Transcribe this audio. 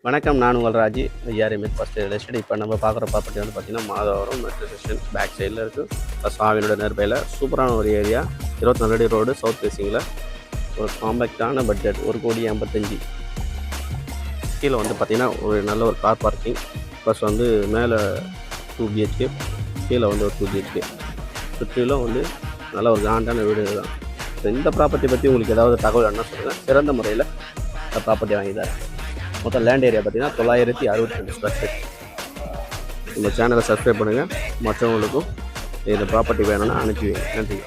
வணக்கம். நான் உங்கள் Raji. IRMS first real estate. இப்போ நம்ம பார்க்குற ப்ராப்பர்ட்டி வந்து பார்த்திங்கன்னா மாதவரம் மெட்ரோ ஸ்டேஷன் பேக் சைடில் இருக்குது. ப்ளஸ் ஆவினோட நியர்பையில் சூப்பரான ஒரு ஏரியா. 24 அடி ரோடு, சவுத் ஃபேஸிங்கில் ஒரு காம்பேக்டான பட்ஜெட் 1,55,00,000. கீழே வந்து பார்த்திங்கன்னா ஒரு நல்ல ஒரு கார் பார்க்கிங், ப்ளஸ் வந்து மேலே 2 BHK, கீழே வந்து ஒரு 2 BHK. சுற்றிலும் வந்து நல்ல ஒரு கிராண்டான வீடு தான். ஸோ இந்த ப்ராப்பர்ட்டி பற்றி உங்களுக்கு ஏதாவது தகவல் என்ன சொல்லுங்கள். சிறந்த முறையில் இந்த ப்ராப்பர்ட்டி வாங்கி தரேன். மொத்தம் லேண்ட் ஏரியா பார்த்தீங்கன்னா 962 ஸ்கொயர் ஃபீட். இந்த சேனலை சப்ஸ்கிரைப் பண்ணுங்கள். மற்றவங்களுக்கும் இந்த ப்ராப்பர்ட்டி வேணும்னா அனுப்பி வைங்க. நன்றி.